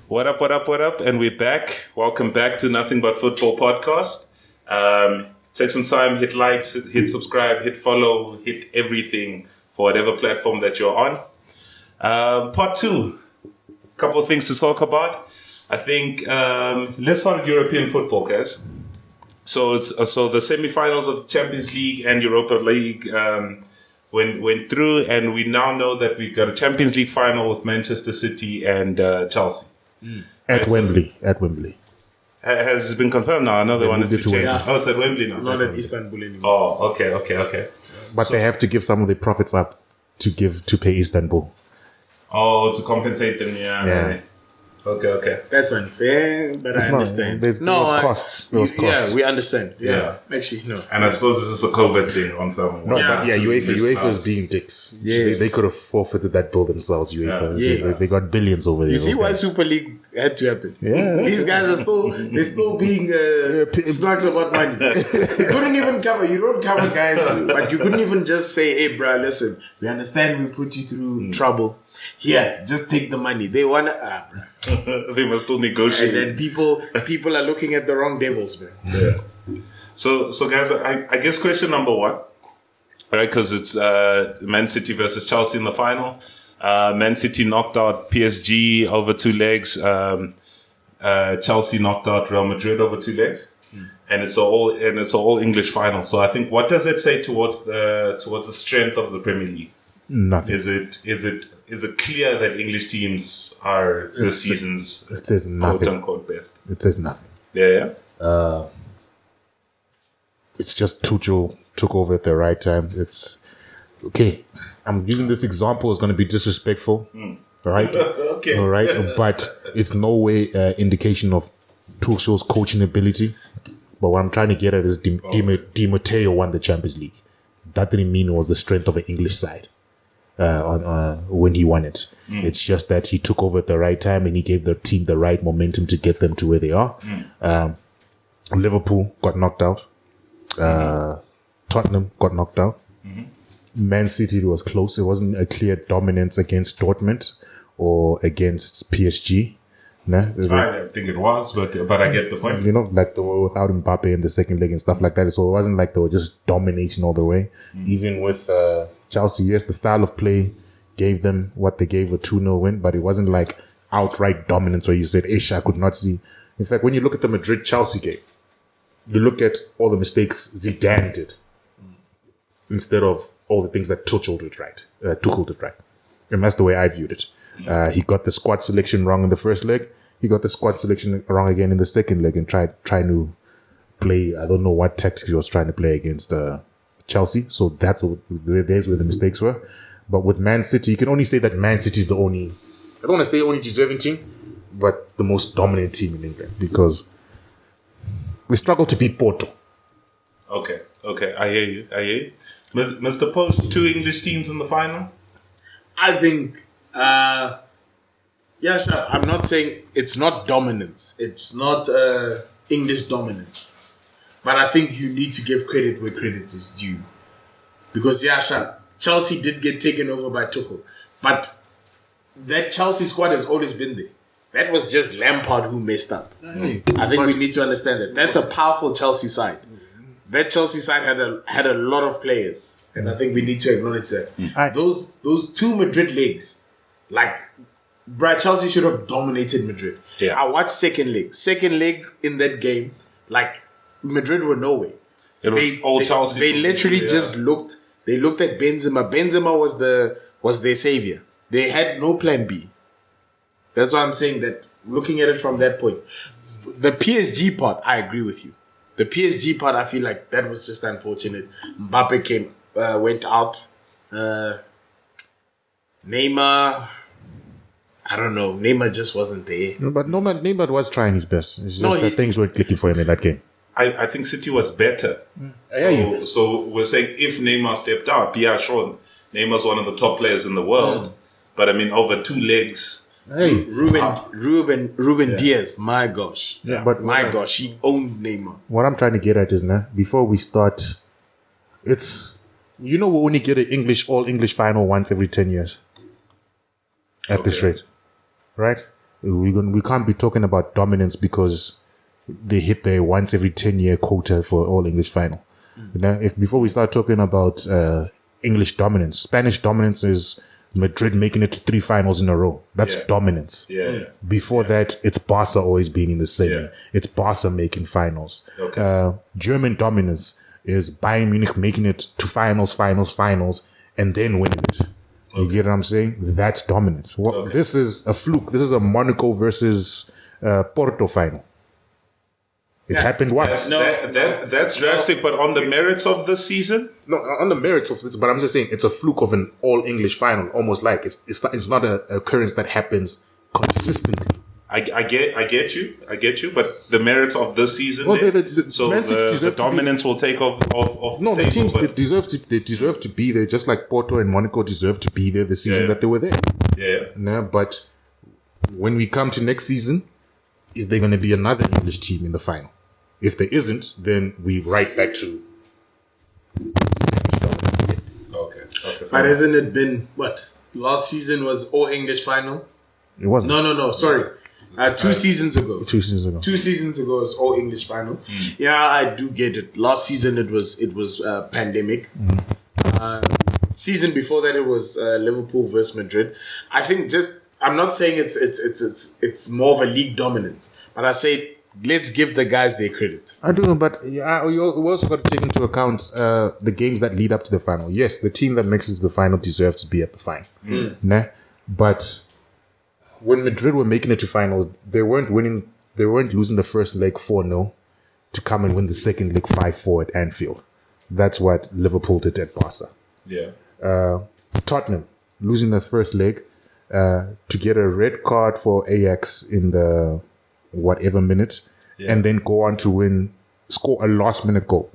What up, what up, what up? And we're back. Welcome back to Nothing But Football podcast. Take some time, hit likes, hit subscribe, hit follow, hit everything for whatever platform that you're on. Part 2. A couple of things to talk about. I think let's start with European football, guys. So the semi-finals of the Champions League and Europa League went through, and we now know that we've got a Champions League final with Manchester City and Chelsea. At Wembley. Has it been confirmed now? Another one to change. Yeah. Oh, it's at Wembley now. Not at Istanbul anymore. Oh, okay. But they have to give some of the profits up to pay Istanbul. Oh, to compensate them, yeah. Okay. That's unfair, but I understand. There was costs. There was costs. Yeah, we understand. Yeah. Actually, no. And I suppose this is a COVID thing on some. No, Yeah. but UEFA is being dicks. Yes. They could have forfeited that bill themselves, UEFA. Yeah. Yes. They got billions over there. You see those why guys. Super League had to happen? Yeah. These guys are still being slugs about money. You couldn't even cover. You don't cover guys, but you couldn't even just say, "Hey, bruh, listen, we understand we put you through trouble. Here, just take the money." They wanna, bruh. They must still negotiate. And then people are looking at the wrong devils, man. Yeah. So guys, I guess question number 1, right? Because it's Man City versus Chelsea in the final. Man City knocked out PSG over 2 legs. Chelsea knocked out Real Madrid over 2 legs, and it's all English final. So I think, what does it say towards the strength of the Premier League? Nothing. Is it clear that English teams are this season's It says nothing. quote unquote best? It says nothing. Yeah. It's just Tuchel took over at the right time. It's okay. I'm using this example. It's going to be disrespectful, right? Okay. All right, but it's no way indication of Tuchel's coaching ability. But what I'm trying to get at is Di Matteo won the Champions League. That didn't mean it was the strength of an English side when he won it. It's just that he took over at the right time and he gave the team the right momentum to get them to where they are. Liverpool got knocked out. Tottenham got knocked out. Man City was close. It wasn't a clear dominance against Dortmund or against PSG. Nah, I think it was, but I get the point. You know, like they were without Mbappe in the second leg and stuff like that. So it wasn't like they were just dominating all the way. Even with Chelsea, yes, the style of play gave them what they gave, a 2-0 win, but it wasn't like outright dominance where you said, Ish, I could not see. In fact, when you look at the Madrid-Chelsea game, you look at all the mistakes Zidane did instead of all the things that Tuchel did right. And that's the way I viewed it. He got the squad selection wrong in the first leg. He got the squad selection wrong again in the second leg and trying to play, I don't know what tactics he was trying to play against Chelsea. So there's where the mistakes were. But with Man City, you can only say that Man City is the only, I don't want to say only deserving team, but the most dominant team in England, because we struggle to beat Porto. Okay. I hear you. Mr. Post, 2 English teams in the final? I think, sure. I'm not saying it's not dominance. It's not English dominance. But I think you need to give credit where credit is due. Because, sure, Chelsea did get taken over by Tuchel. But that Chelsea squad has always been there. That was just Lampard who messed up. I think we need to understand that. That's a powerful Chelsea side. That Chelsea side had a lot of players. And I think we need to acknowledge that. Those 2 Madrid legs, like, Chelsea should have dominated Madrid. Yeah. I watched second leg in that game, like, Madrid were nowhere. Chelsea. They literally just looked at Benzema. Benzema was their savior. They had no plan B. That's why I'm saying that, looking at it from that point. The PSG part, I agree with you. The PSG part, I feel like that was just unfortunate. Mbappe went out. Neymar, I don't know. Neymar just wasn't there. No, but Neymar was trying his best. It's just that things weren't clicking for him in that game. I think City was better. So we're saying if Neymar stepped out, sure, Neymar's one of the top players in the world. But I mean, over 2 legs. Hey, Ruben Diaz, my gosh. Yeah, but gosh, he owned Neymar. What I'm trying to get at is now, before we start, it's, we only get an all English final once every 10 years at this rate, right? we can't be talking about dominance because they hit their once every 10-year quota for all English final. You know, if before we start talking about English dominance, Spanish dominance is Madrid making it to 3 finals in a row. That's dominance. Yeah. Before that, it's Barca always being in the semi. Yeah. It's Barca making finals. Okay. German dominance is Bayern Munich making it to finals, and then winning it. You get what I'm saying? That's dominance. This is a fluke. This is a Monaco versus Porto final. It happened once. That's drastic, but on the merits of the season? No, on the merits of this, but I'm just saying it's a fluke of an all-English final, almost like it's not an occurrence that happens consistently. I get you, but the merits of this season. Well, the dominance will take off no, the the table, teams they deserve to be there, just like Porto and Monaco deserve to be there the season that they were there. Yeah. No, but when we come to next season, is there going to be another English team in the final? If there isn't, then we right back to Spanish dominance again. Okay. But hasn't it been what? Last season was all English final. It wasn't. No. Sorry. 2 seasons ago. 2 seasons ago. 2 seasons ago was all English final. Yeah, I do get it. Last season it was pandemic. Season before that it was Liverpool versus Madrid. I think I'm not saying it's more of a league dominance, but I say let's give the guys their credit. I do, but we also got to take into account the games that lead up to the final. Yes, the team that makes it to the final deserves to be at the final. Nah? But when Madrid were making it to finals, they weren't losing the first leg 4-0 to come and win the second leg 5-4 at Anfield. That's what Liverpool did at Barca. Yeah. Tottenham losing the first leg to get a red card for Ajax in the whatever minute, and then go on to score a last minute goal.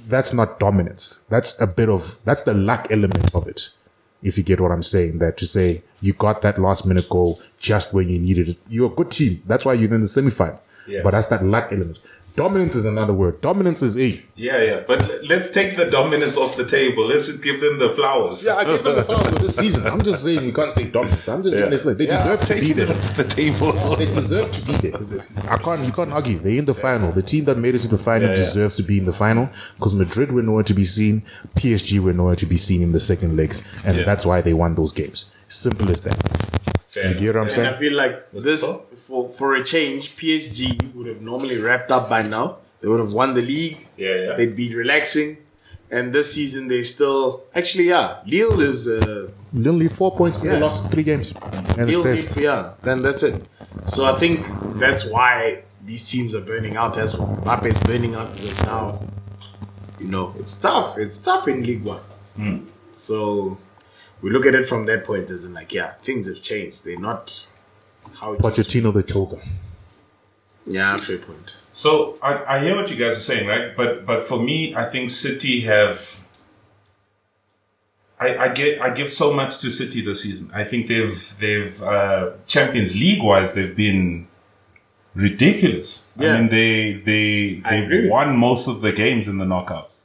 That's not dominance. That's the luck element of it. If you get what I'm saying, that to say you got that last minute goal just when you needed it. You're a good team. That's why you're in the semi-final. Yeah. But that's that luck element. Dominance is another word. Dominance is Yeah. But let's take the dominance off the table. Let's just give them the flowers. Yeah, I give them the flowers for this season. I'm just saying we can't say dominance. I'm just giving them flowers. They deserve to be there. Off the table. They deserve to be there. You can't argue. They're in the final. The team that made it to the final deserves to be in the final because Madrid were nowhere to be seen. PSG were nowhere to be seen in the second legs, and that's why they won those games. Simple as that. You get what I'm saying? And I feel like this, for a change, PSG would have normally wrapped up by now. They would have won the league. Yeah. They'd be relaxing. And this season, they still... Actually, Lille is... Lille need 4 points for the last 3 games. And Lille need then that's it. So I think that's why these teams are burning out. As well. Mbappe is burning out because now, it's tough. It's tough in League One. So... we look at it from that point as in things have changed. They're not how it Pochettino the choker. Yeah, fair point. So I hear what you guys are saying, right? But for me, I think City have. I give so much to City this season. I think they've Champions League wise they've been ridiculous. Yeah. I mean they've won most of the games in the knockouts.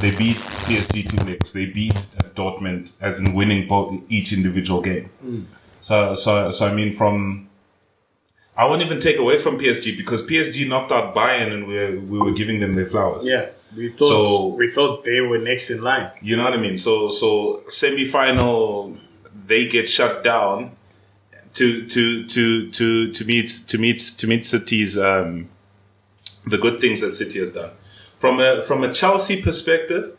They beat PSG 2 legs. They beat Dortmund as in winning each individual game. So I mean I won't even take away from PSG because PSG knocked out Bayern and we were giving them their flowers. Yeah, we thought they were next in line. You know what I mean? So semi-final they get shut down to meet City's the good things that City has done. From a Chelsea perspective,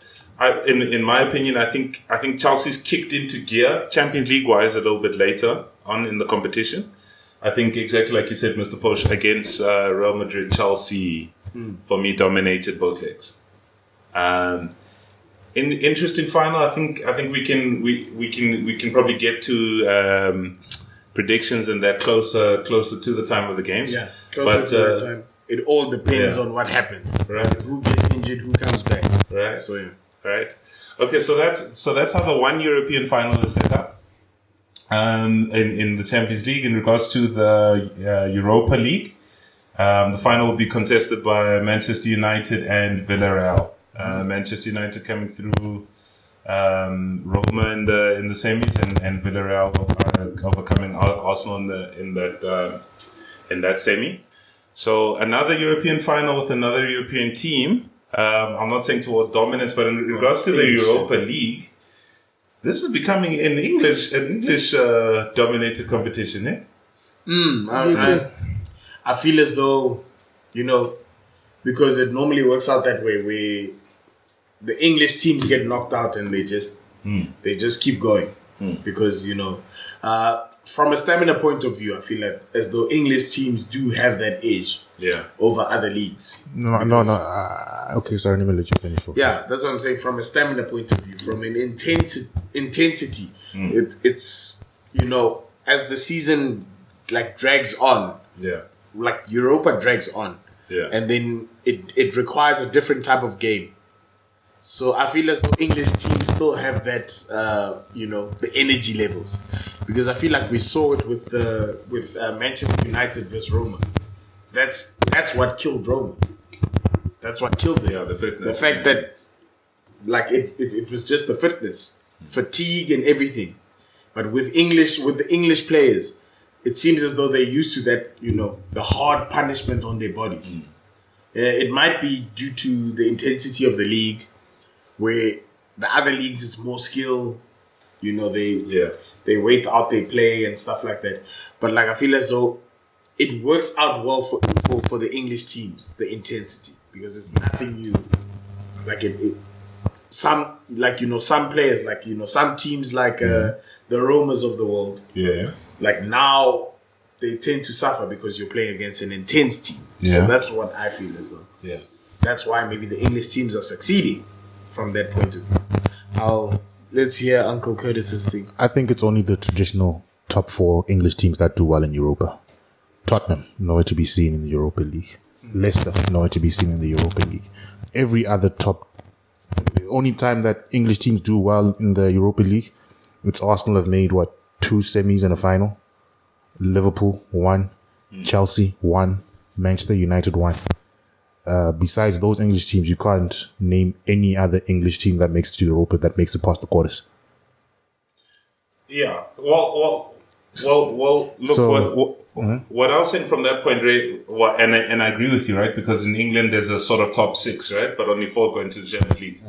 in my opinion, I think Chelsea's kicked into gear Champions League wise a little bit later on in the competition. I think exactly like you said, Mr. Posh, against Real Madrid, Chelsea for me dominated both legs. In interesting final, I think we can probably get to predictions and that closer to the time of the games. Yeah, closer to the time. It all depends on what happens. Right. Who gets injured, who comes back. Right. So right. Okay, so that's how the one European final is set up. In the Champions League, in regards to the Europa League, the final will be contested by Manchester United and Villarreal. Manchester United coming through Roma in the semis, and Villarreal overcoming Arsenal in that semi. So another European final with another European team. I'm not saying towards dominance, but in regards to the Europa League, this is becoming an English dominated competition, eh? I feel as though, because it normally works out that way, where the English teams get knocked out and they just keep going. Because, from a stamina point of view, I feel like as though English teams do have that edge over other leagues. No. Okay, sorry, let me let you finish. Yeah, that's what I'm saying. From a stamina point of view, from an intensity, it's as the season drags on, like Europa drags on, and then it requires a different type of game. So I feel as though English teams still have that, the energy levels, because I feel like we saw it with Manchester United versus Roma. That's what killed Roma. That's what killed them. Yeah, the fitness. The fact that, it was just the fitness, fatigue, and everything. But with the English players, it seems as though they're used to that, the hard punishment on their bodies. It might be due to the intensity of the league, where the other leagues it's more skill, they wait out their play and stuff like that. But I feel as though it works out well for the English teams, the intensity, because it's nothing new. Some players, some teams the Romas of the world. Yeah. Now they tend to suffer because you're playing against an intense team. Yeah. So that's what I feel as though. Yeah. That's why maybe the English teams are succeeding from that point of view. Let's hear Uncle Curtis's thing. I think it's only the traditional top 4 English teams that do well in Europa. Tottenham, nowhere to be seen in the Europa League. Leicester, nowhere to be seen in the Europa League. Every other the only time that English teams do well in the Europa League, it's Arsenal have made 2 semis and a final. Liverpool 1, Chelsea 1, Manchester United 1. Besides those English teams, you can't name any other English team that makes it to Europa that makes it past the quarters. Yeah. Well. Look, what I was saying from that point, Ray, and I agree with you, right? Because in England there's a sort of top 6, right? But only 4 going to the Champions League.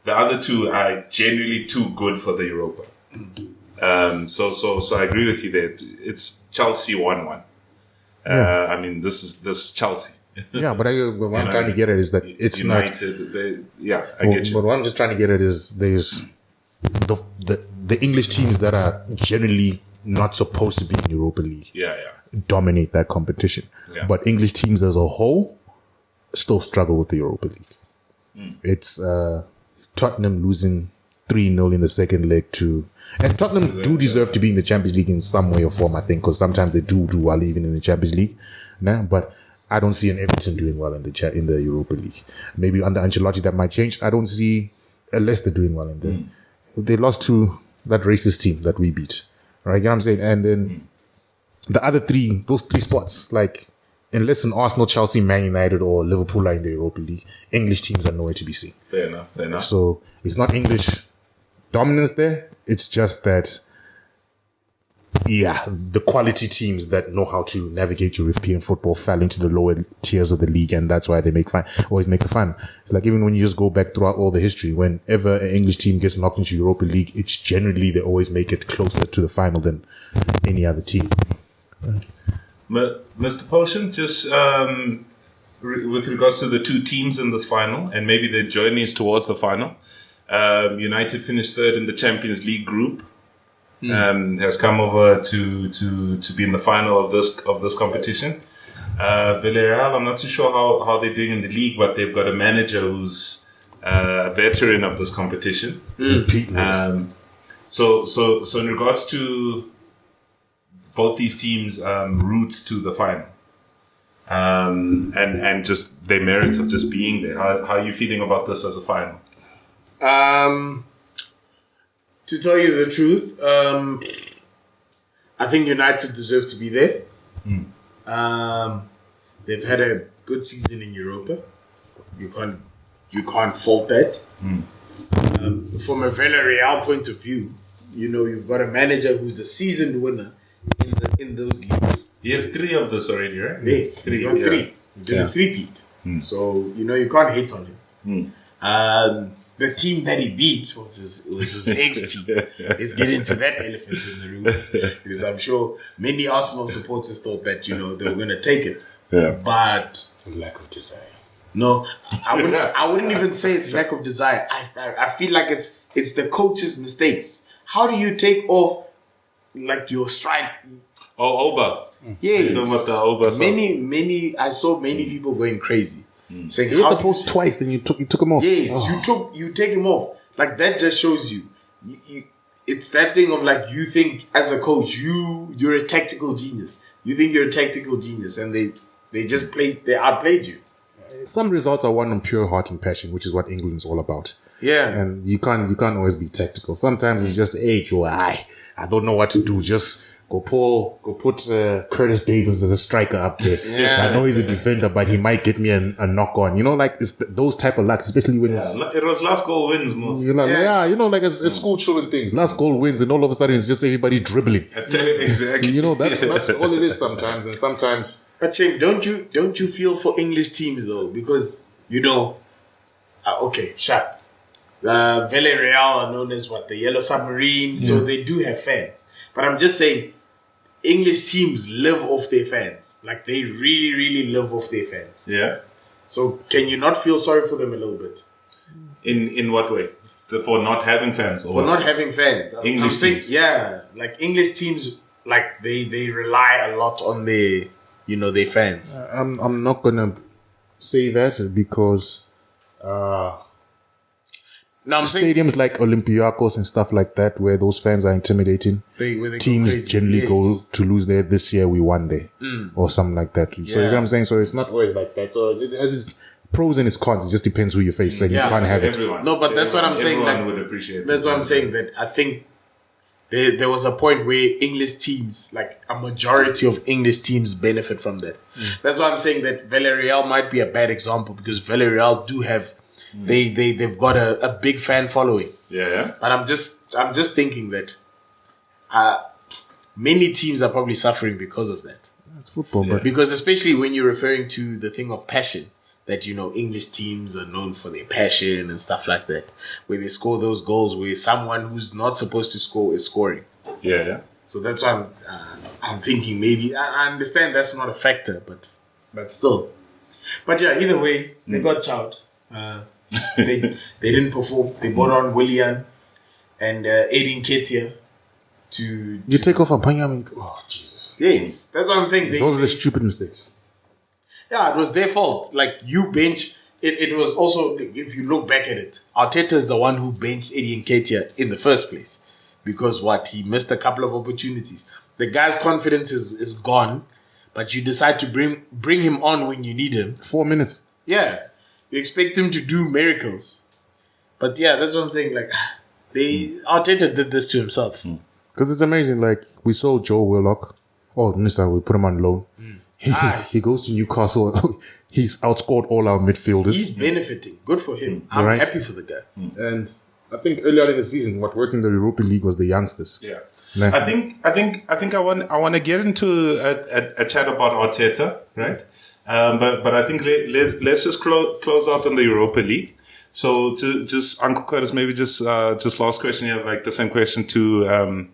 The other 2 are genuinely too good for the Europa. So I agree with you there. It's Chelsea 1-1. I mean, this is Chelsea. Yeah, but what I'm trying to get at is that it's United. I get you. But what I'm just trying to get at is there's the English teams that are generally not supposed to be in Europa League. Dominate that competition. Yeah. But English teams as a whole still struggle with the Europa League. It's Tottenham losing 3-0 in the second leg and Tottenham do deserve to be in the Champions League in some way or form, I think, because sometimes they do well even in the Champions League. But I don't see an Everton doing well in the Europa League. Maybe under Ancelotti that might change. I don't see a Leicester doing well in there. They lost to that racist team that we beat. Right? You know what I'm saying? And then the other those 3 spots, unless an Arsenal, Chelsea, Man United, or Liverpool are in the Europa League, English teams are nowhere to be seen. Fair enough. So it's not English dominance there. It's just that, the quality teams that know how to navigate European football fell into the lower tiers of the league, and that's why they always make the fun. It's like even when you just go back throughout all the history, whenever an English team gets knocked into Europa League, it's generally they always make it closer to the final than any other team. Mr. Potion, just with regards to the 2 teams in this final and maybe their journeys towards the final, United finished 3rd in the Champions League group. Has come over to be in the final of this competition. Villarreal, I'm not too sure how they're doing in the league, but they've got a manager who's a veteran of this competition. So in regards to both these teams' routes to the final, and just their merits of just being there, how are you feeling about this as a final? To tell you the truth, I think United deserve to be there. They've had a good season in Europa. You can't fault that. from a Villarreal point of view, you've got a manager who's a seasoned winner in those leagues. He has 3 of this already, right? Yes, he's got 3. He did a 3-peat. So, you can't hate on him. The team that he beat was his ex-team. Let's get into that elephant in the room. Because I'm sure many Arsenal supporters thought that, they were going to take it. Yeah. But Lack of desire. no, I wouldn't even say it's lack of desire. I feel like it's the coach's mistakes. How do you take off like your strike? Oh, Oba. Yes. Oba I saw many people going crazy. Saying, You hit the post twice and you took him off. Yes, you take him off. Like that just shows you. It's that thing of like you think as a coach you're a tactical genius. You think you're a tactical genius, and they outplayed you. Some results are won on pure heart and passion, which is what England's all about. Yeah, And you can't always be tactical. Sometimes it's just age or I don't know what to do. Just go put Curtis Davis as a striker up there. Yeah. I know he's a defender, but he might get me a knock on. It's those type of lucks, especially when it's, It was last goal wins most. you're like, like it's school children things. Last goal wins, and all of a sudden it's just everybody dribbling. Exactly. That's all it is sometimes, and sometimes. but Shane, don't you feel for English teams though? Because Villarreal are known as the Yellow Submarine, so they do have fans. But I'm just saying, English teams live off their fans. Like they really, really live off their fans. Yeah. So can you not feel sorry for them a little bit? In what way? For not having fans? Or For not having fans. English teams. Yeah, like English teams, like they rely a lot on their fans. I'm not gonna say that because Now I'm saying stadiums like Olympiacos and stuff like that, where those fans are intimidating, where they go teams crazy. generally Yes. go to lose there. This year we won there, or something like that. So you know what I'm saying? So it's not always like that. So it has its pros and its cons. It just depends who you face, and you can't have it. Everyone. No, but that's what I'm saying. Everyone Like, would appreciate that's that. what I'm saying. That I think there was a point where English teams, like a majority of English teams, benefit from that. That's why I'm saying that Villarreal might be a bad example because Villarreal do have they've got a big fan following. Yeah. But I'm just thinking that many teams are probably suffering because of that. It's football, but Because especially when you're referring to the thing of passion, that English teams are known for their passion and stuff like that, where they score those goals where someone who's not supposed to score is scoring. Yeah. So that's why I'm thinking maybe I understand that's not a factor, but still. But yeah, either way, they got chowed. They didn't perform. They brought on Willian and Aiden Ketia to you take off a Panyam. Oh Jesus! yes, that's what I'm saying. Those are the stupid mistakes. Yeah, it was their fault. Like you bench it was also, if you look back at it, Arteta is the one who benched Eddie Nketiah in the first place because he missed a couple of opportunities. The guy's confidence is gone, but you decide to bring him on when you need him. 4 minutes. Yeah, you expect him to do miracles, but yeah, that's what I'm saying. Like Arteta did this to himself. Because it's amazing. Like we saw Joe Willock. Oh, Nissa, we put him on loan. He goes to Newcastle. He's outscored all our midfielders. He's benefiting. Good for him. I'm Right. happy for the guy. And I think earlier in the season, what worked in the Europa League was the youngsters. Yeah. Nah. I think I want to get into a chat about Arteta, right? But I think let's just close out on the Europa League. So just Uncle Curtis, maybe just last question here, like the same question to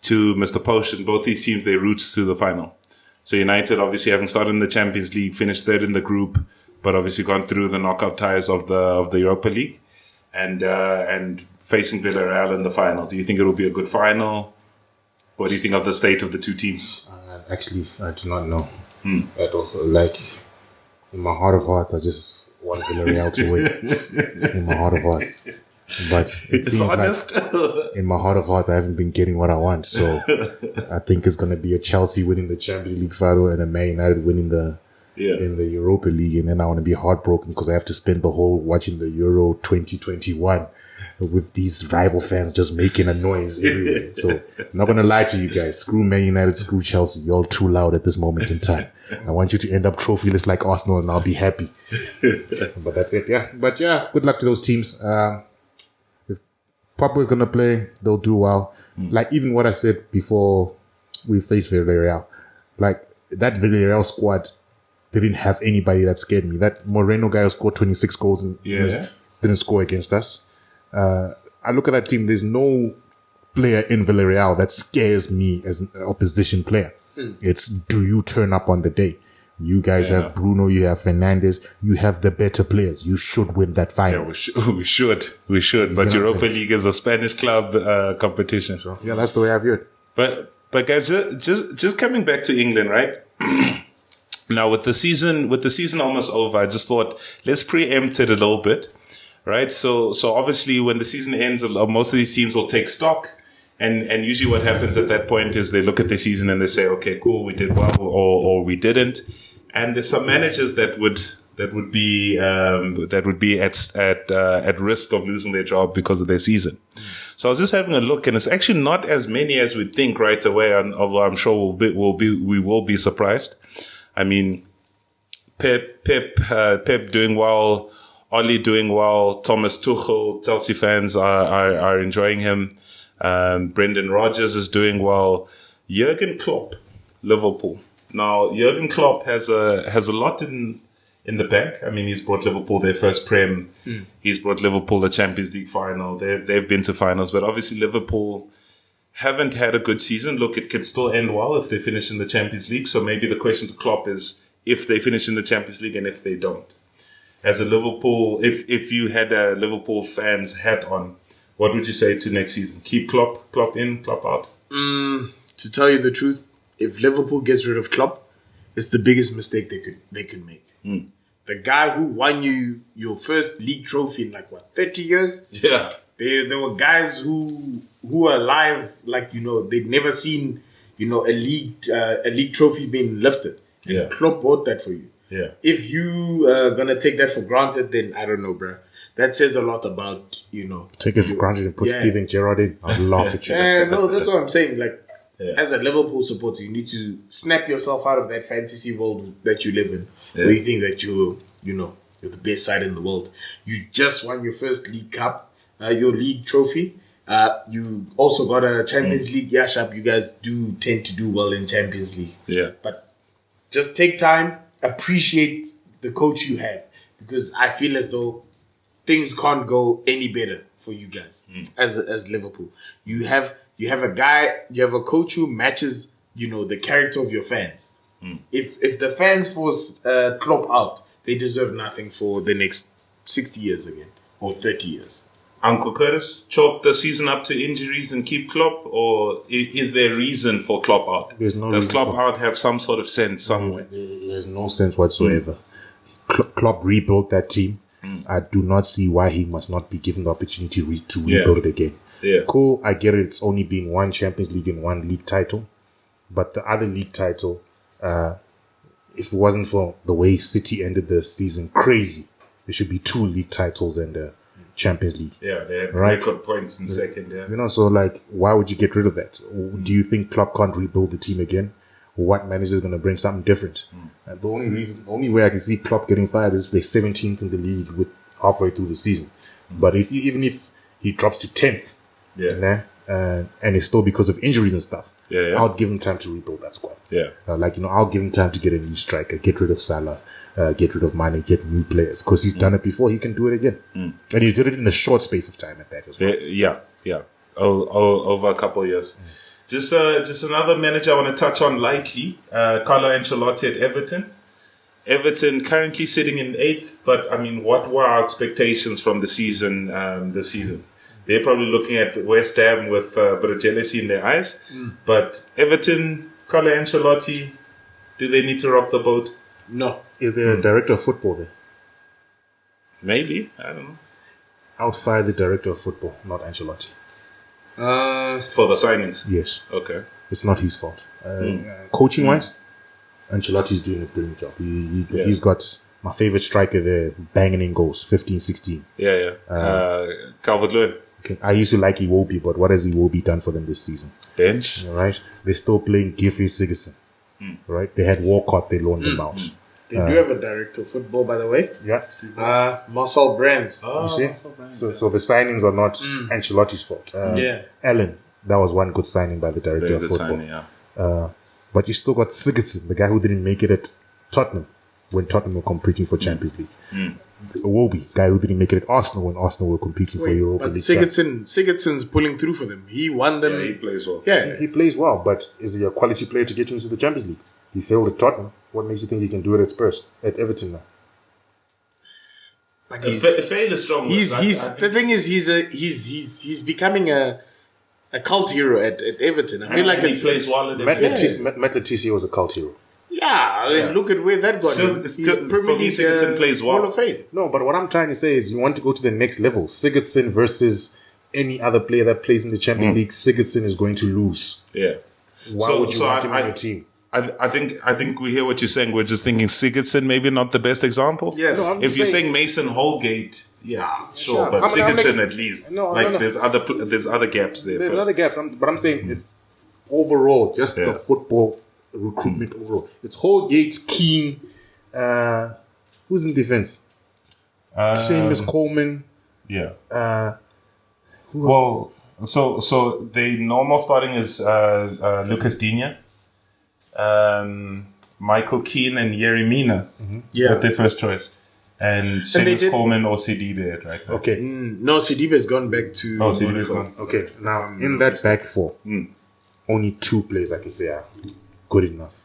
Mr. Potion. Both these teams, they route to the final. So United, obviously, having started in the Champions League, finished third in the group, but obviously gone through the knockout ties of the Europa League, and facing Villarreal in the final. Do you think it will be a good final? What do you think of the state of the two teams? Actually, I do not know at all. Like, in my heart of hearts, I just want Villarreal to win. In my heart of hearts. But it seems honest. like in my heart of hearts, I haven't been getting what I want. So I think it's going to be a Chelsea winning the Champions League final and a Man United winning in the Europa League. And then I want to be heartbroken because I have to spend the whole watching the Euro 2021 with these rival fans just making a noise everywhere. So I'm not going to lie to you guys. Screw Man United, screw Chelsea. You're all too loud at this moment in time. I want you to end up trophyless like Arsenal and I'll be happy. But that's it. Yeah. But yeah, good luck to those teams. Pop is gonna play. They'll do well. Like even what I said before we faced Villarreal, like that Villarreal squad didn't have anybody that scared me. That Moreno guy who scored 26 goals and didn't score against us. I look at that team. There's no player in Villarreal that scares me as an opposition player. It's do you turn up on the day? You guys have Bruno, you have Fernandes, you have the better players. You should win that final. Yeah, we should. But Europa League is a Spanish club competition. So, yeah, that's the way I view it. But guys, just coming back to England, right? Now with the season almost over, I just thought let's preempt it a little bit, right? So obviously when the season ends, most of these teams will take stock. And usually what happens at that point is they look at the season and they say, okay, cool, we did well or we didn't. And there's some managers that would be at risk of losing their job because of their season. So I was just having a look, and it's actually not as many as we'd think right away. Although I'm sure we will be surprised. I mean, Pep doing well, Oli doing well, Thomas Tuchel, Chelsea fans are enjoying him. Brendan Rodgers is doing well. Jurgen Klopp, Liverpool. Now, Jurgen Klopp has a lot in the bank. I mean, he's brought Liverpool their first Prem. He's brought Liverpool the Champions League final. They've been to finals, but obviously Liverpool haven't had a good season. Look, it could still end well if they finish in the Champions League. So maybe the question to Klopp is if they finish in the Champions League and if they don't. As a Liverpool, if you had a Liverpool fan's hat on, what would you say to next season? Keep Klopp in, Klopp out? To tell you the truth, if Liverpool gets rid of Klopp, it's the biggest mistake they could make. The guy who won you your first league trophy in 30 years? Yeah. There were guys who are alive, they'd never seen, a league trophy being lifted. And Klopp bought that for you. Yeah. If you are gonna take that for granted, then I don't know, bro. That says a lot about, Take it for granted and put Steven Gerrard in. I'll laugh at you. No, that's what I'm saying. As a Liverpool supporter, you need to snap yourself out of that fantasy world that you live in, where you think that you're the best side in the world. You just won your first League Cup, your league trophy. You also got a Champions League. Yeah, sharp. You guys do tend to do well in Champions League. Yeah. But just take time, appreciate the coach you have, because I feel as though things can't go any better for you guys as Liverpool. You have a coach who matches, the character of your fans. If the fans force Klopp out, they deserve nothing for the next 60 years again or 30 years. Uncle Curtis, chalk the season up to injuries and keep Klopp, or is there a reason for Klopp out? Does Klopp out have some sort of sense somewhere? There's no sense whatsoever. Klopp rebuilt that team. I do not see why he must not be given the opportunity to rebuild it again. Yeah. Cool, I get it. It's only been one Champions League and one league title. But the other league title, if it wasn't for the way City ended the season crazy, there should be 2 league titles and a Champions League. Yeah, they had record points in second, So why would you get rid of that? Do you think Klopp can't rebuild the team again? What manager is going to bring something different? And the only way I can see Klopp getting fired is if they're 17th in the league with halfway through the season. But even if he drops to 10th, and it's still because of injuries and stuff, I'll give him time to rebuild that squad. I'll give him time to get a new striker, get rid of Salah, get rid of Mane, get new players, because he's done it before. He can do it again, and he did it in a short space of time at that as well. Over a couple of years. Just another manager I want to touch on lightly, Carlo Ancelotti at Everton. Everton currently sitting in 8th, but I mean, what were our expectations from the season? This season, they're probably looking at West Ham with a bit of jealousy in their eyes. But Everton, Carlo Ancelotti, do they need to rock the boat? No. Is there a director of football there? Maybe, I don't know. I would fire the director of football, not Ancelotti. For the signings? Yes. Okay. It's not his fault. Coaching-wise, Ancelotti's doing a brilliant job. He's got my favorite striker there, banging in goals, 15, 16. Calvert-Lewin. Okay. I used to like Iwobi, but what has Iwobi done for them this season? Bench. Right? They're still playing Giffey Sigurdsson. Right? They had Walcott, they loaned them out. They do have a director of football, by the way. Yeah. Marcel Brands. You see? So the signings are not Ancelotti's fault. Allen, that was one good signing by the director of football. Signing, yeah. But you still got Sigurdsson, the guy who didn't make it at Tottenham when Tottenham were competing for Champions League. Iwobi, guy who didn't make it at Arsenal when Arsenal were competing for Europa League. Sigurdsson's pulling through for them. He won them. Yeah, he plays well. Yeah, he plays well, but is he a quality player to get you into the Champions League? He failed at Tottenham. What makes you think he can do it at Spurs, at Everton now? But fail is strong. The thing is, he's becoming a cult hero at Everton. I feel like he plays well at Matt Letizia was a cult hero. Yeah, I mean, look at where that got him. He's Premier League Sigurdsson plays well. Hall of Fame. No, but what I'm trying to say is you want to go to the next level. Sigurdsson versus any other player that plays in the Champions League, Sigurdsson is going to lose. Yeah. Why would you want him on your team? I think we hear what you're saying. We're just thinking Sigurdsson maybe not the best example. Yeah. No, if you're saying Mason Holgate, sure, but Sigurdsson at least. No. There's other gaps there. There's other gaps, but I'm saying it's overall just the football recruitment overall. It's Holgate, Keane. Who's in defense? Seamus Coleman. Yeah. Well, so the normal starting is Lukas Digne, Michael Keane, and Yerry Mina. Is that their first choice? And Seamus Coleman or Sidibe, right? Okay. No, Sidibe's gone back to. Oh, Sidibe's gone. Okay. Now in that back four, only 2 players I can say are good enough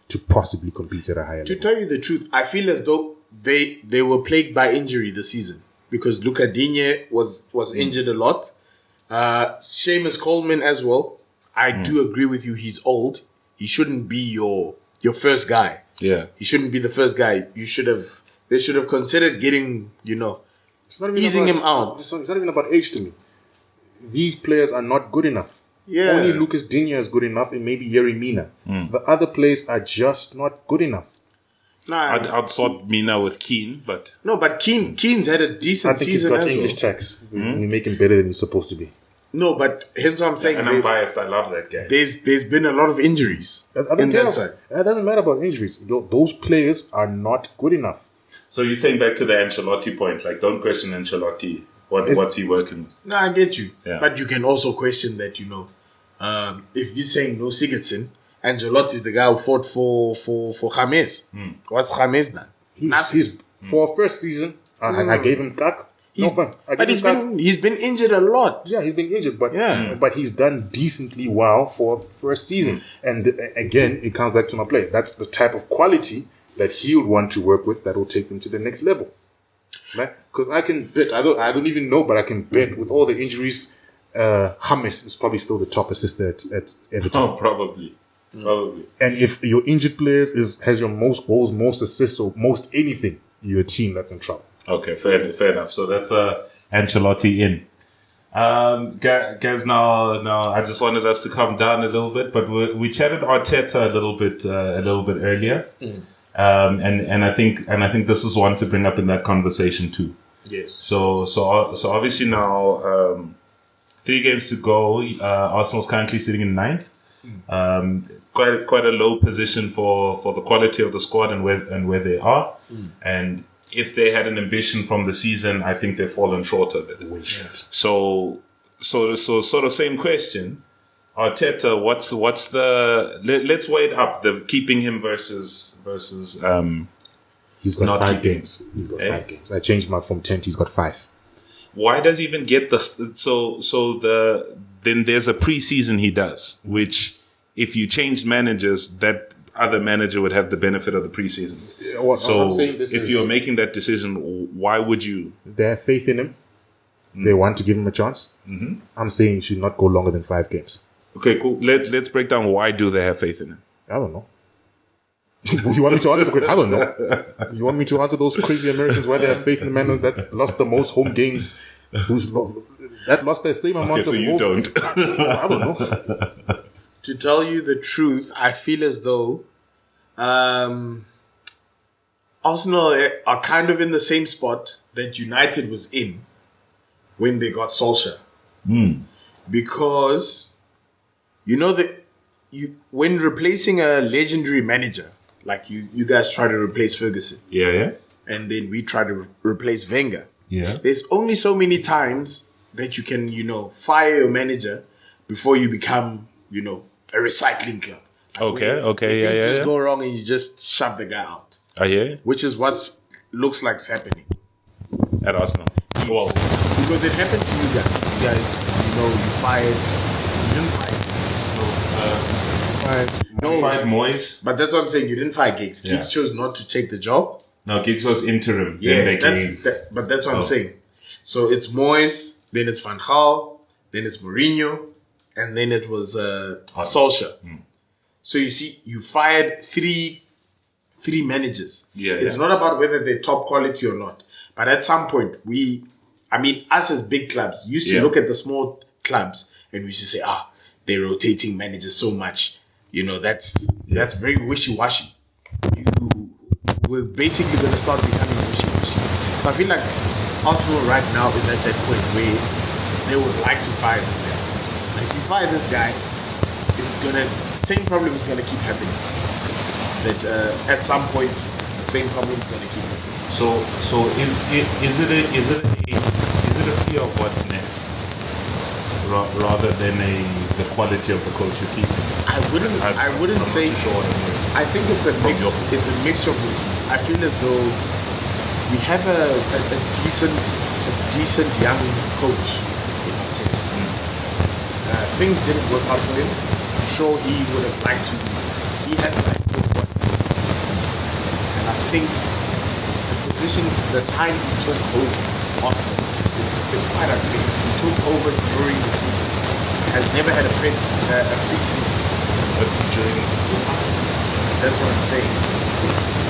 to possibly compete at a higher level. To tell you the truth, I feel as though they were plagued by injury this season because Luka Digne was injured a lot. Seamus Coleman as well. I do agree with you. He's old. He shouldn't be your first guy. Yeah. He shouldn't be the first guy. They should have considered getting, easing him out. It's not even about age to me. These players are not good enough. Yeah. Only Lukas Digne is good enough and maybe Yerry Mina. The other players are just not good enough. Nah, I'd swap Mina with Keane, but... No, but Keane's had a decent season I think he's got English tax. We make him better than he's supposed to be. No, but hence what I'm saying. And I'm biased. I love that guy. There's been a lot of injuries in that side. It doesn't matter about injuries. Those players are not good enough. So you're saying back to the Ancelotti point, like don't question Ancelotti. What's he working with? No, I get you. Yeah. But you can also question that, if you're saying no Sigurdsson, Ancelotti is the guy who fought for James. What's James done? He's for a first season, I gave him Kak. He's been injured a lot. Yeah, he's been injured, but he's done decently well for first season. And again, it comes back to my play. That's the type of quality that he would want to work with that will take them to the next level. Because I can bet, I don't even know, but I can bet with all the injuries, James is probably still the top assister at Everton. Oh, probably. And if your injured players has your most goals, most assists, or most anything, you're a team that's in trouble. Okay, fair enough. So that's Ancelotti in. Guys, now I just wanted us to come down a little bit, but we chatted Arteta a little bit earlier, and I think this is one to bring up in that conversation too. Yes. So obviously now 3 games to go. Arsenal's currently sitting in 9th. Quite a low position for the quality of the squad and where they are, and if they had an ambition from the season, I think they've fallen short of it. So sort of same question. Arteta, what's the let's weigh it up, the keeping him versus he's got not 5 games. He's got 5 games. I changed my from 10 he's got 5. Why does he even get this? Then there's a pre-season he does, which if you change managers, that other manager would have the benefit of the preseason. If you're making that decision, why would you? They have faith in him. They want to give him a chance. I'm saying he should not go longer than 5 games. Okay, cool. Let's break down why do they have faith in him? I don't know. You want me to answer the question? I don't know. You want me to answer those crazy Americans why they have faith in the man that's lost the most home games? That lost the same amount of so you don't. I don't know. To tell you the truth, I feel as though Arsenal are kind of in the same spot that United was in when they got Solskjaer. Because, when replacing a legendary manager, like you guys try to replace Ferguson, Yeah. and then we try to replace Wenger. Yeah. There's only so many times that you can, fire your manager before you become, a recycling club. Like where things just go wrong and you just shove the guy out. Oh, yeah? Which is what looks like happening. At Arsenal. Yes. Well, because it happened to you guys. You guys, you fired. You didn't fire you fired Moyes. But that's what I'm saying. You didn't fire Giggs. Yeah. Giggs chose not to take the job. No, Giggs was interim. Yeah, but that's what I'm saying. So it's Moyes, then it's Van Gaal, then it's Mourinho, and then it was Solskjaer. So you see, you fired three managers. Yeah, it's not about whether they're top quality or not. But at some point, us as big clubs used to look at the small clubs and we used to say, they're rotating managers so much. That's very wishy-washy. We're basically going to start becoming wishy-washy. So I feel like Arsenal right now is at that point where they would like to fire this guy. And if you fire this guy, the same problem is going to keep happening. That at some point, the same problem is going to keep happening. So is it a fear of what's next, rather than the quality of the coach you keep? I wouldn't say. Sure. I think it's a mixture of the two. I feel as though we have a decent young coach in Arteta. Things didn't work out for him. I'm sure he would have liked to. He has liked to have won. And I think the time he took over Arsenal is quite unfair. He took over during the season. Has never had a pre-season during us. That's what I'm saying. He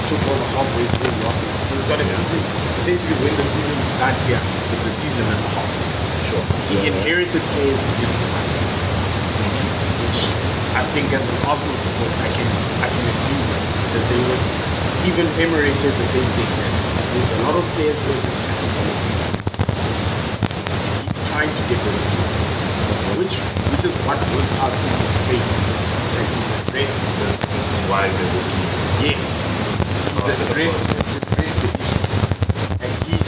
took over halfway through last season. So he's got a season. Essentially, when the season's done here, it's a season and a half. Sure. He inherited players he didn't want. Which I think as an Arsenal supporter, I can agree with. That there was, even Emery said the same thing. There's a lot of players who are just quality. He's trying to get rid of them. Which is what works out in his favor. That he's addressed. This is why they will keep. Yes. He's addressed the issue. And he's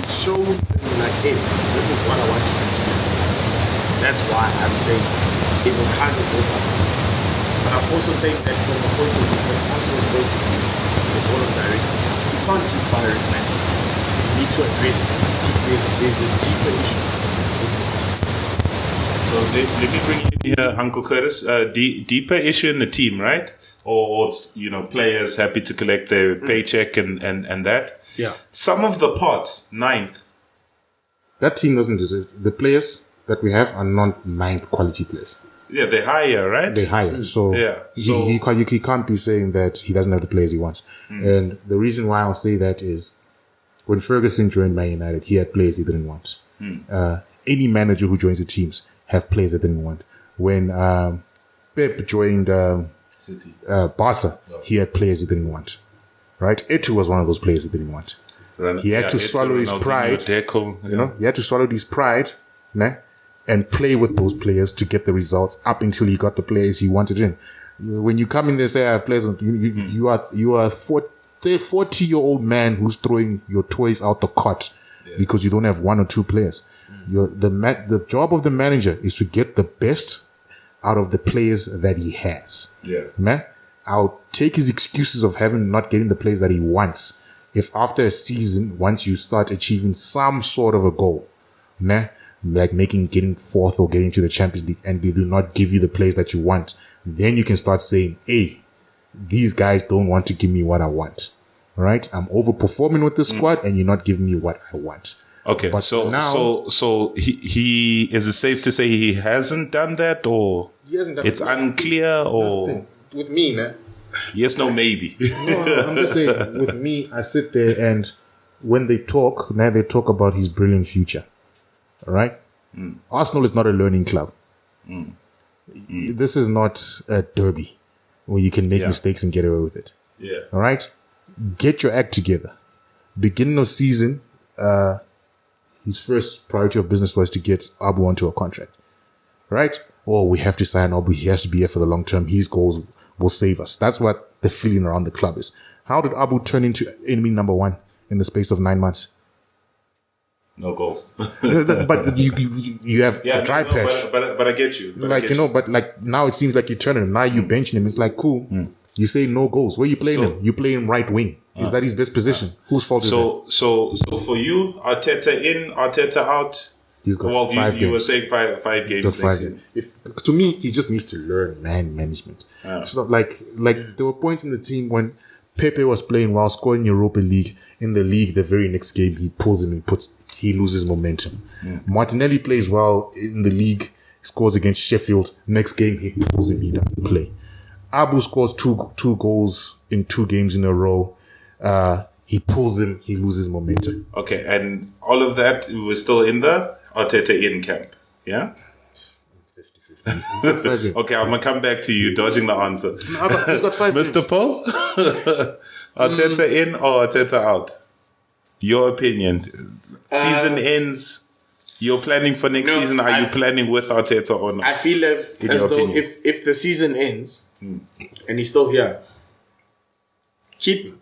shown them like, hey, this is what I want you to do. That's why I'm saying it will kind of work out. But I'm also saying that from the point of view, from Arsenal's point of view, the board of directors, you can't keep firing managers. You need to address there's a deeper issue in this team. So let me bring you here, Uncle Curtis. Deeper issue in the team, right? Or players happy to collect their paycheck and that. Yeah. Some of the parts, 9th. That team doesn't deserve. The players that we have are not 9th quality players. Yeah, they're higher, right? They're higher. So, he can't be saying that he doesn't have the players he wants. And the reason why I'll say that is when Ferguson joined Man United, he had players he didn't want. Any manager who joins the teams have players that didn't want. When Pep joined City, Barca, he had players he didn't want. Right? Etu was one of those players he didn't want. He had to swallow his pride. He had to swallow his pride, and play with those players to get the results up until he got the players he wanted in. When you come in there and say I have players, you are a 40-year-old man who's throwing your toys out the cot because you don't have one or two players. The job of the manager is to get the best out of the players that he has. I'll take his excuses of not getting the players that he wants. If after a season, once you start achieving some sort of a goal, like getting fourth or getting to the Champions League, and they do not give you the players that you want, then you can start saying, hey, these guys don't want to give me what I want. Right? I'm overperforming with the squad and you're not giving me what I want. Okay, but so he is it safe to say he hasn't done that, or he hasn't done it's unclear, or with me, yes, no, maybe. No, I'm just saying, with me, I sit there and when they talk, they talk about his brilliant future. All right? Arsenal is not a learning club. This is not a derby where you can make mistakes and get away with it. Yeah. All right? Get your act together. Beginning of season, his first priority of business was to get Abu onto a contract. Right? Or we have to sign Abu. He has to be here for the long term. His goals will save us. That's what the feeling around the club is. How did Abu turn into enemy number one in the space of 9 months? No goals. But you have a dry patch. But I get you. But now it seems like you turn him. Now you benching him. It's like, cool. You say no goals. Where you playing him? You play him right wing. Is that his best position? Whose fault is that? So for you, Arteta in, Arteta out. He's got 5 games. You were saying five games next year. To me, he just needs to learn man management. It's not like there were points in the team when Pepe was playing well, scoring Europa League. In the league, the very next game, he pulls him, he loses momentum. Martinelli plays well in the league, scores against Sheffield. Next game, he pulls him, he doesn't play. Abu scores two goals in 2 games in a row. He pulls him, he loses momentum. Okay, and all of that, we're still in the Arteta in camp, yeah? 50-50. Okay, I'm going to come back to you, dodging the answer. He's got 5 Mr. games. Paul? Arteta in or Arteta out? Your opinion. Season ends. You're planning for next season. Are you planning with Arteta or not? I feel as though if the season ends and he's still here, keep him.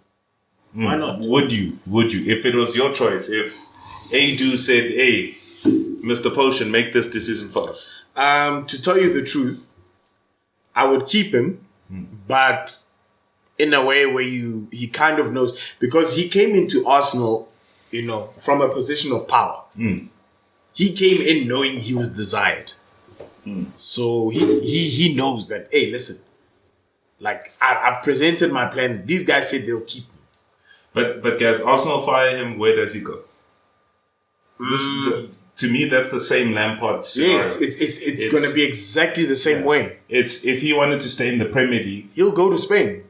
Why not? Would you? If it was your choice, if Adu said, hey, Mr. Potion, make this decision for us. To tell you the truth, I would keep him, but in a way where he kind of knows, because he came into Arsenal, from a position of power. He came in knowing he was desired. So he knows that, hey, listen, like I've presented my plan. These guys said they'll keep me. But guys, Arsenal fire him, where does he go? To me, that's the same Lampard scenario. Yes, it's going to be exactly the same way. It's if he wanted to stay in the Premier League, he'll go to Spain.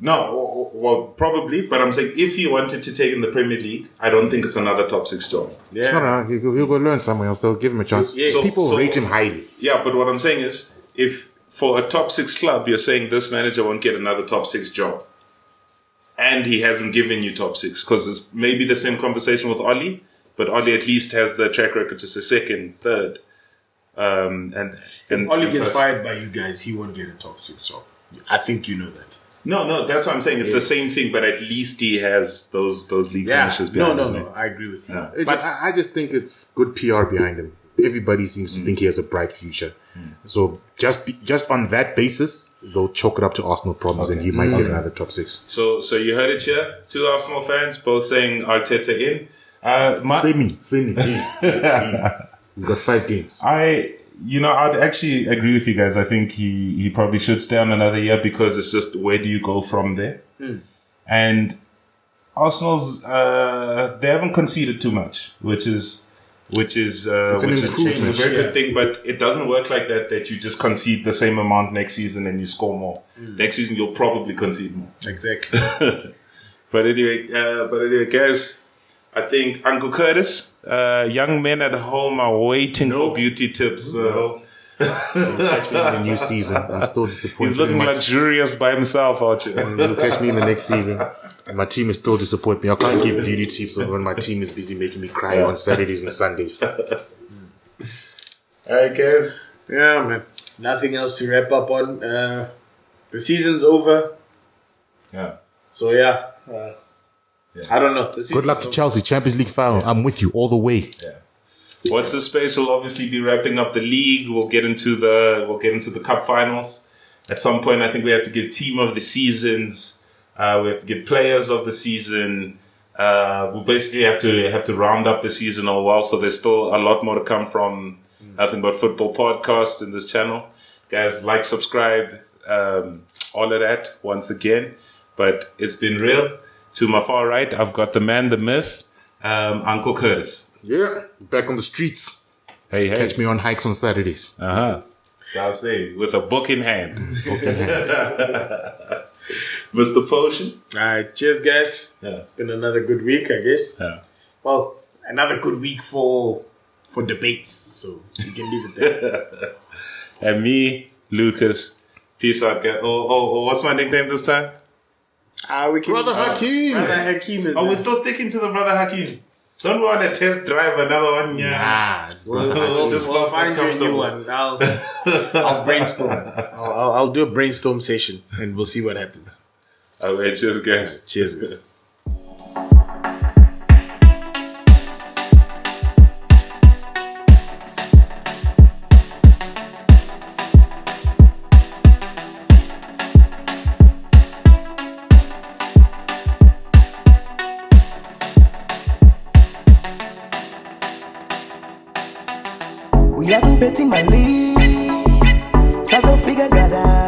No, well, probably. But I'm saying if he wanted to take in the Premier League, I don't think it's another top 6 job. Yeah. It's not. He'll go learn somewhere else. They'll give him a chance. Yeah. People rate him highly. Yeah, but what I'm saying is, if for a top 6 club, you're saying this manager won't get another top 6 job, and he hasn't given you top 6, because it's maybe the same conversation with Oli, but Oli at least has the track record to say second, third. And if Oli gets fired by you guys, he won't get a top 6 job. I think you know that. No, that's what I'm saying. It's the same thing, but at least he has those league finishes behind him. No, I agree with you. Yeah. But I just think it's good PR behind him. Everybody seems to think he has a bright future. So just on that basis, they'll chalk it up to Arsenal problems and he might get another top 6. So you heard it here. 2 Arsenal fans both saying Arteta in. Same me. He's got 5 games. I'd actually agree with you guys. I think he probably should stay on another year, because it's just, where do you go from there? And Arsenal's they haven't conceded too much, which is a very good thing. But it doesn't work like that you just concede the same amount next season and you score more. Next season you'll probably concede more. Exactly. But anyway, guys, I think Uncle Curtis, young men at home are waiting for beauty tips. You'll catch me in the new season. I'm still disappointed. He's looking luxurious by himself, aren't you? You'll catch me in the next season. And my team is still disappointing me. I can't give beauty tips when my team is busy making me cry on Saturdays and Sundays. Alright, guys. Yeah, man. Nothing else to wrap up on. The season's over. Yeah. So, yeah. I don't know. Good luck to Chelsea. Champions League final. I'm with you all the way. Yeah. What's the space? We'll obviously be wrapping up the league. We'll get into the cup finals. At some point, I think we have to give team of the seasons. We have to give players of the season. We'll basically have to round up the season all well. So there's still a lot more to come from Nothing But Football podcast in this channel. Guys, like, subscribe, all of that once again. But it's been real. To my far right, I've got the man, the myth, Uncle Curtis. Yeah, back on the streets. Hey. Catch me on hikes on Saturdays. I'll say, with a book in hand. Mr. Potion. All right, cheers, guys. Yeah. Been another good week, I guess. Yeah. Well, another good week for debates, so you can leave it there. And me, Lukas. Peace out, guys. Oh, what's my nickname this time? We can, Brother Hakeem. Brother Hakeem is. We're still sticking to the Brother Hakeem. Don't want to test drive another one. Yeah. We'll find you a new one. I'll brainstorm. I'll do a brainstorm session and we'll see what happens. Okay, cheers, guys. Cheers, guys. We hasn't betting my league. Sazo figure gada.